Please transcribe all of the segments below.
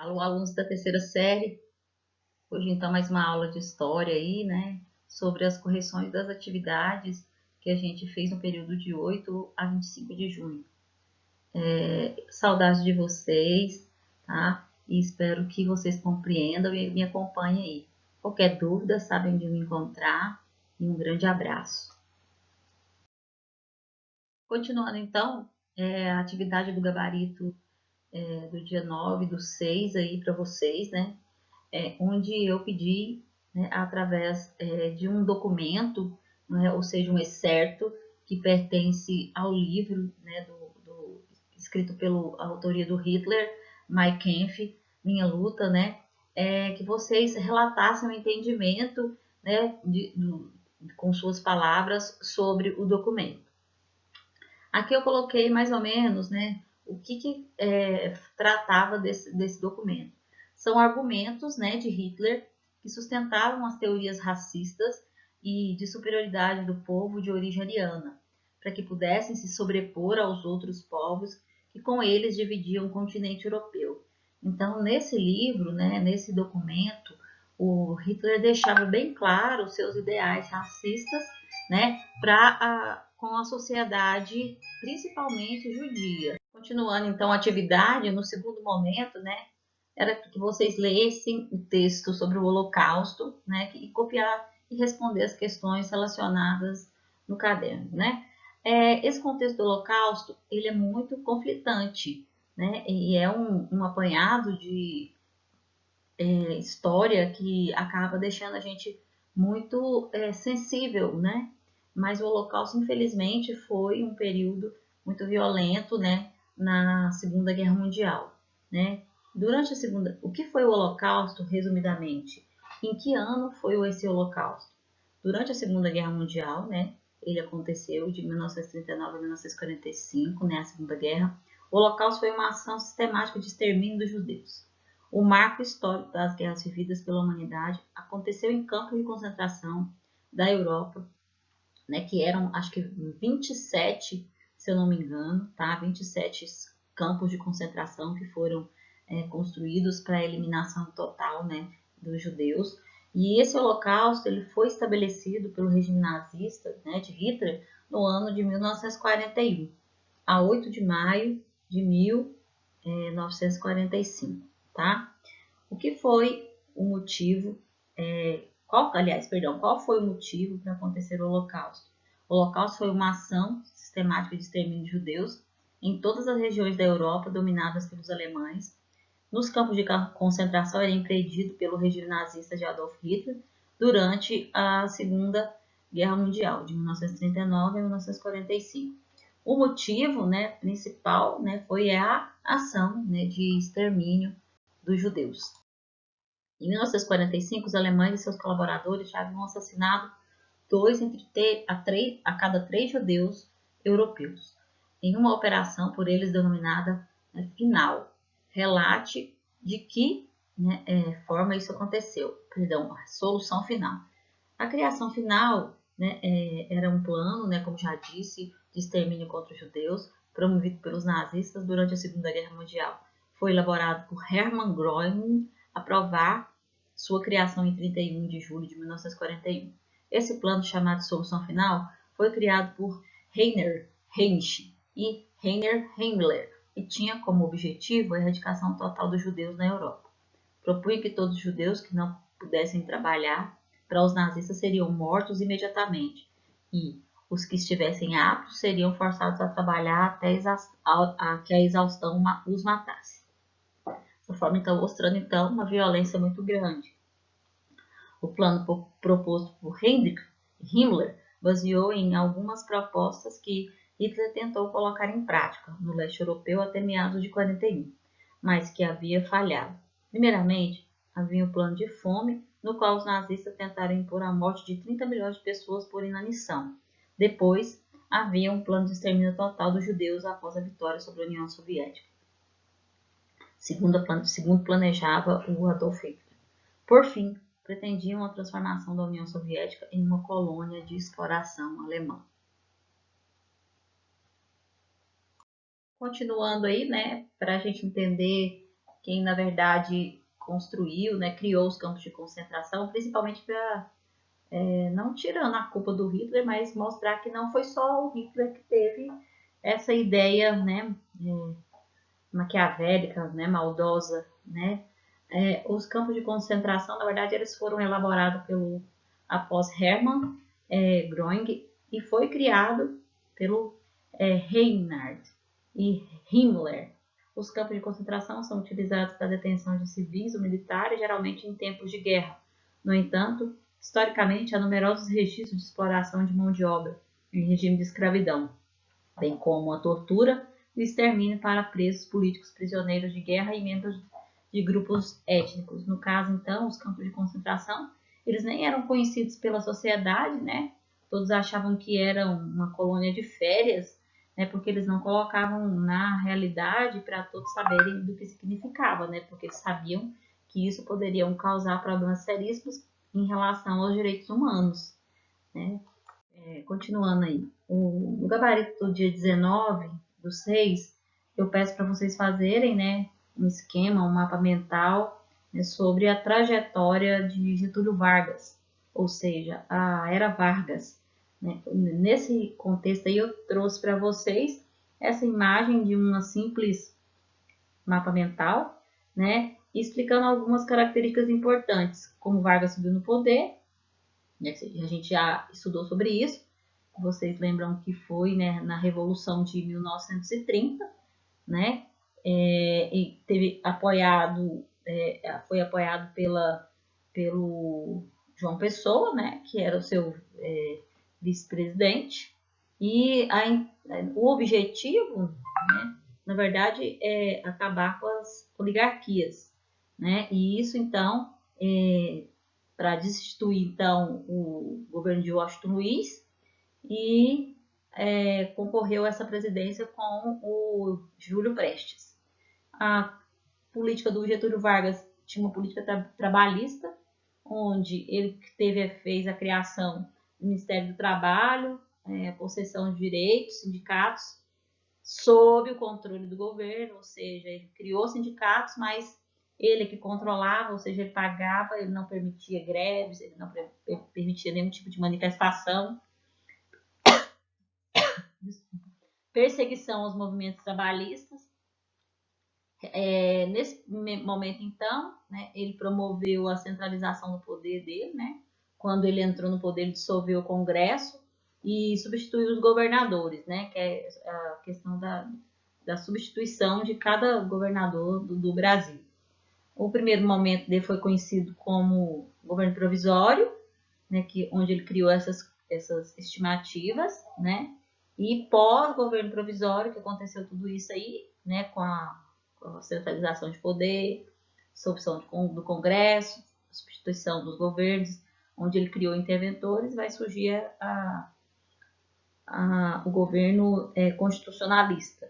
Alô, alunos da terceira série. Hoje, então, mais uma aula de história aí, né? Sobre as correções das atividades que a gente fez no período de 8 a 25 de junho. Saudades de vocês, tá? E espero que vocês compreendam e me acompanhem aí. Qualquer dúvida, sabem onde me encontrar. E um grande abraço. Continuando, então, a atividade do gabarito do dia 9 do 6 aí para vocês, né? Onde eu pedi, né, através de um documento, né, ou seja, um excerto que pertence ao livro, né, escrito pela autoria do Hitler, Mein Kampf, Minha Luta, né, que vocês relatassem o entendimento, né, com suas palavras sobre o documento. Aqui eu coloquei mais ou menos, né, o que tratava desse documento. São argumentos, né, de Hitler que sustentavam as teorias racistas e de superioridade do povo de origem ariana, para que pudessem se sobrepor aos outros povos que com eles dividiam o continente europeu. Então, nesse livro, né, nesse documento, o Hitler deixava bem claro os seus ideais racistas, né, com a sociedade, principalmente judia. Continuando então a atividade, no segundo momento, né, era que vocês lessem o texto sobre o Holocausto, né, e copiar e responder as questões relacionadas no caderno, né. Esse contexto do Holocausto, ele é muito conflitante, né, e é um apanhado de história que acaba deixando a gente muito sensível, né? Mas o Holocausto, infelizmente, foi um período muito violento, né? Na Segunda Guerra Mundial, né? Durante a Segunda... O que foi o Holocausto, resumidamente? Em que ano foi esse Holocausto? Durante a Segunda Guerra Mundial, né? Ele aconteceu de 1939 a 1945, né? A Segunda Guerra. O Holocausto foi uma ação sistemática de extermínio dos judeus. O marco histórico das guerras vividas pela humanidade aconteceu em campos de concentração da Europa, né, que eram, acho que 27, se eu não me engano, tá? 27 campos de concentração que foram construídos para a eliminação total, né, dos judeus. E esse holocausto ele foi estabelecido pelo regime nazista, né, de Hitler no ano de 1941, a 8 de maio de 1945. Tá? O que foi o motivo, qual foi o motivo para acontecer o Holocausto? O Holocausto foi uma ação sistemática de extermínio de judeus em todas as regiões da Europa dominadas pelos alemães. Nos campos de concentração era empreendido pelo regime nazista de Adolf Hitler durante a Segunda Guerra Mundial, de 1939 a 1945. O motivo, né, principal, né, foi a ação, né, de extermínio dos judeus. Em 1945, os alemães e seus colaboradores já haviam assassinado a cada 3 judeus europeus, em uma operação por eles denominada Final. Relate de que, né, forma isso aconteceu. Perdão, a solução final. A criação final, né, era um plano, né, como já disse, de extermínio contra os judeus, promovido pelos nazistas durante a Segunda Guerra Mundial. Foi elaborado por Hermann Göring, aprovar sua criação em 31 de julho de 1941. Esse plano, chamado Solução Final, foi criado por Heiner Heinrich e Heiner Himmler e tinha como objetivo a erradicação total dos judeus na Europa. Propunha que todos os judeus que não pudessem trabalhar para os nazistas seriam mortos imediatamente e os que estivessem aptos seriam forçados a trabalhar até que a exaustão os matasse. Dessa forma, então, mostrando então uma violência muito grande. O plano proposto por Heinrich Himmler baseou em algumas propostas que Hitler tentou colocar em prática no leste europeu até meados de 41, mas que havia falhado. Primeiramente, havia um plano de fome, no qual os nazistas tentaram impor a morte de 30 milhões de pessoas por inanição. Depois, havia um plano de extermínio total dos judeus após a vitória sobre a União Soviética. Segundo planejava o Adolf Hitler. Por fim, pretendiam a transformação da União Soviética em uma colônia de exploração alemã. Continuando aí, né, para a gente entender quem na verdade construiu, né, criou os campos de concentração, principalmente para, não tirando a culpa do Hitler, mas mostrar que não foi só o Hitler que teve essa ideia, né, maquiavélica, né, maldosa, né. Os campos de concentração, na verdade, eles foram elaborados após Hermann Göring e foi criado pelo Reinhard e Himmler. Os campos de concentração são utilizados para a detenção de civis ou militares, geralmente em tempos de guerra. No entanto, historicamente, há numerosos registros de exploração de mão de obra em regime de escravidão, bem como a tortura e o extermínio para presos políticos, prisioneiros de guerra e membros de grupos étnicos. No caso, então, os campos de concentração, eles nem eram conhecidos pela sociedade, né? Todos achavam que eram uma colônia de férias, né? Porque eles não colocavam na realidade para todos saberem do que significava, né? Porque eles sabiam que isso poderia causar problemas seríssimos em relação aos direitos humanos, né? Continuando aí, no gabarito do dia 19/6, eu peço para vocês fazerem, né, um esquema, um mapa mental, né, sobre a trajetória de Getúlio Vargas, ou seja, a Era Vargas, né? Nesse contexto aí eu trouxe para vocês essa imagem de uma simples mapa mental, né, explicando algumas características importantes, como Vargas subiu no poder, né, a gente já estudou sobre isso. Vocês lembram que foi, né, na Revolução de 1930, né? E foi apoiado pelo João Pessoa, né, que era o seu vice-presidente. E o objetivo, né, na verdade, é acabar com as oligarquias, né? E isso, então, para destituir, então, o governo de Washington Luiz, e concorreu a essa presidência com o Júlio Prestes. A política do Getúlio Vargas tinha uma política trabalhista, onde ele fez a criação do Ministério do Trabalho, concessão de direitos, sindicatos, sob o controle do governo, ou seja, ele criou sindicatos, mas ele que controlava, ou seja, ele pagava, ele não permitia greves, ele não permitia nenhum tipo de manifestação, perseguição aos movimentos trabalhistas. Nesse momento, então, né, ele promoveu a centralização do poder dele, né? Quando ele entrou no poder, ele dissolveu o Congresso e substituiu os governadores, né? Que é a questão da substituição de cada governador do Brasil. O primeiro momento dele foi conhecido como governo provisório, né? Onde ele criou essas estimativas, né? E pós-governo provisório, que aconteceu tudo isso aí, né? Com a centralização de poder, dissolução do Congresso, substituição dos governos, onde ele criou interventores, vai surgir o governo constitucionalista.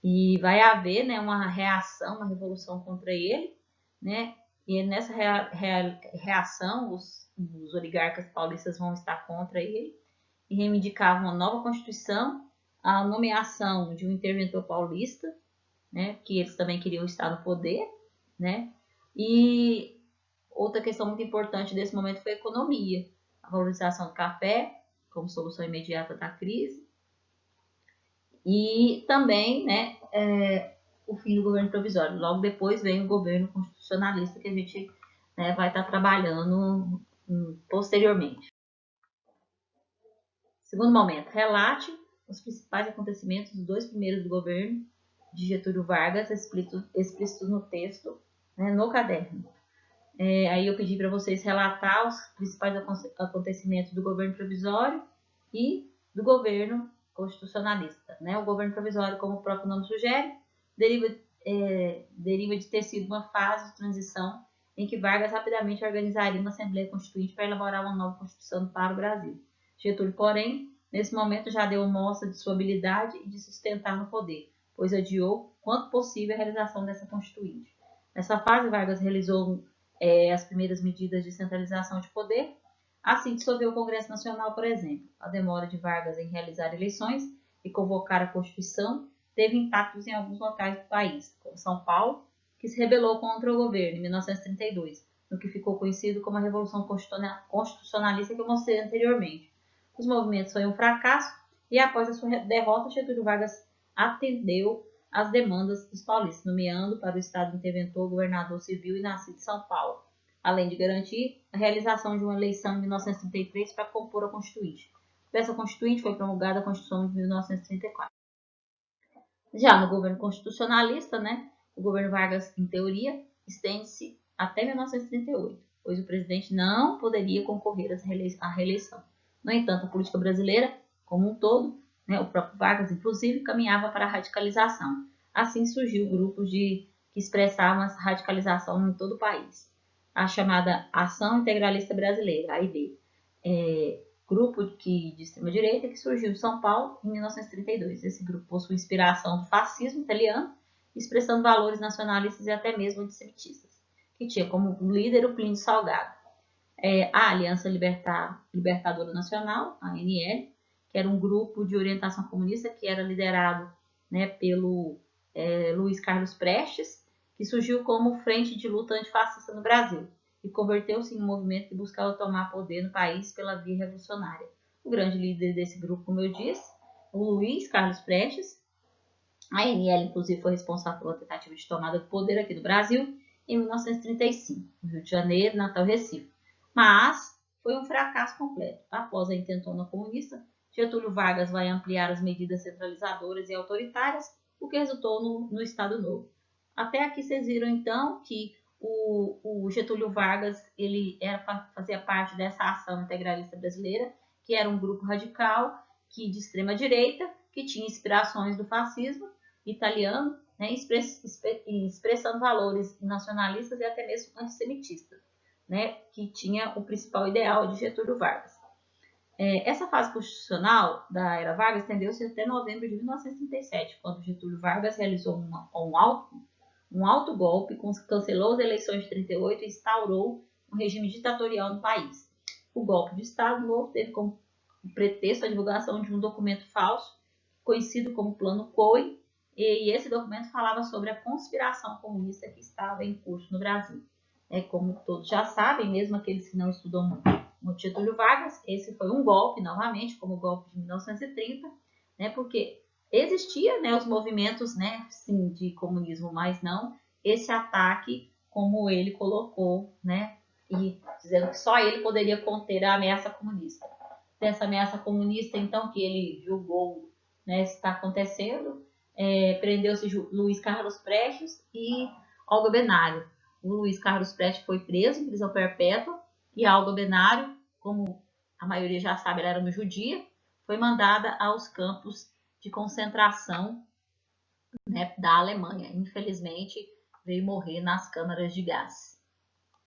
E vai haver, né, uma reação, uma revolução contra ele, né? E nessa reação, os oligarcas paulistas vão estar contra ele e reivindicavam uma nova Constituição, a nomeação de um interventor paulista, né, que eles também queriam estar no poder, né? E outra questão muito importante desse momento foi a economia, a valorização do café como solução imediata da crise e também, né, o fim do governo provisório. Logo depois vem o governo constitucionalista que a gente, né, vai estar trabalhando posteriormente. Segundo momento, relate os principais acontecimentos dos 2 primeiros do governo de Getúlio Vargas, explícitos no texto, né, no caderno. Aí eu pedi para vocês relatar os principais acontecimentos do governo provisório e do governo constitucionalista, né? O governo provisório, como o próprio nome sugere, deriva de ter sido uma fase de transição em que Vargas rapidamente organizaria uma Assembleia Constituinte para elaborar uma nova Constituição para o Brasil. Getúlio, porém, nesse momento já deu mostra de sua habilidade e de sustentar no poder, pois adiou quanto possível a realização dessa Constituinte. Nessa fase, Vargas realizou as primeiras medidas de centralização de poder. Assim, dissolveu o Congresso Nacional, por exemplo. A demora de Vargas em realizar eleições e convocar a Constituição teve impactos em alguns locais do país, como São Paulo, que se rebelou contra o governo em 1932, no que ficou conhecido como a Revolução Constitucionalista que eu mostrei anteriormente. Os movimentos foi um fracasso e após a sua derrota, Getúlio Vargas atendeu às demandas dos paulistas, nomeando para o estado interventor governador civil e nascido em São Paulo, além de garantir a realização de uma eleição em 1933 para compor a Constituinte. Dessa Constituinte foi promulgada a Constituição de 1934. Já no governo constitucionalista, né, o governo Vargas, em teoria, estende-se até 1938, pois o presidente não poderia concorrer à reeleição. No entanto, a política brasileira, como um todo, né, o próprio Vargas, inclusive, caminhava para a radicalização. Assim surgiu grupos que expressavam essa radicalização em todo o país. A chamada Ação Integralista Brasileira, AIB, grupo de extrema-direita que surgiu em São Paulo em 1932. Esse grupo possui inspiração do fascismo italiano, expressando valores nacionalistas e até mesmo antissemitistas, que tinha como líder o Plínio Salgado. A Aliança Libertadora Nacional, a ANL, que era um grupo de orientação comunista que era liderado, né, pelo Luiz Carlos Prestes, que surgiu como frente de luta antifascista no Brasil e converteu-se em um movimento que buscava tomar poder no país pela via revolucionária. O grande líder desse grupo, como eu disse, o Luiz Carlos Prestes. A ANL, inclusive, foi responsável pela tentativa de tomada do poder aqui no Brasil em 1935, no Rio de Janeiro, Natal e Recife. Mas foi um fracasso completo. Após a intentona comunista, Getúlio Vargas vai ampliar as medidas centralizadoras e autoritárias, o que resultou no Estado Novo. Até aqui vocês viram, então, que o Getúlio Vargas fazia parte dessa ação integralista brasileira, que era um grupo radical de extrema direita, que tinha inspirações do fascismo italiano, né, expressando valores nacionalistas e até mesmo antissemitistas, né, que tinha o principal ideal de Getúlio Vargas. Essa fase constitucional da era Vargas estendeu-se até novembro de 1937, quando Getúlio Vargas realizou um alto golpe, cancelou as eleições de 38 e instaurou um regime ditatorial no país. O golpe de Estado Novo teve como pretexto a divulgação de um documento falso, conhecido como Plano Cohen, e esse documento falava sobre a conspiração comunista que estava em curso no Brasil. Como todos já sabem, mesmo aqueles que não estudam muito Getúlio Vargas, esse foi um golpe, novamente, como o golpe de 1930, né, porque existia, né, os movimentos, né, sim, de comunismo, mas não esse ataque como ele colocou, né, e dizendo que só ele poderia conter a ameaça comunista. Dessa ameaça comunista, então, que ele julgou, né, está acontecendo, prendeu-se Luiz Carlos Prestes e Olga Benário. O Luiz Carlos Prestes foi preso em prisão perpétua e a Olga Benário, como a maioria já sabe, ela era uma judia, foi mandada aos campos de concentração, né, da Alemanha. Infelizmente, veio morrer nas câmaras de gás.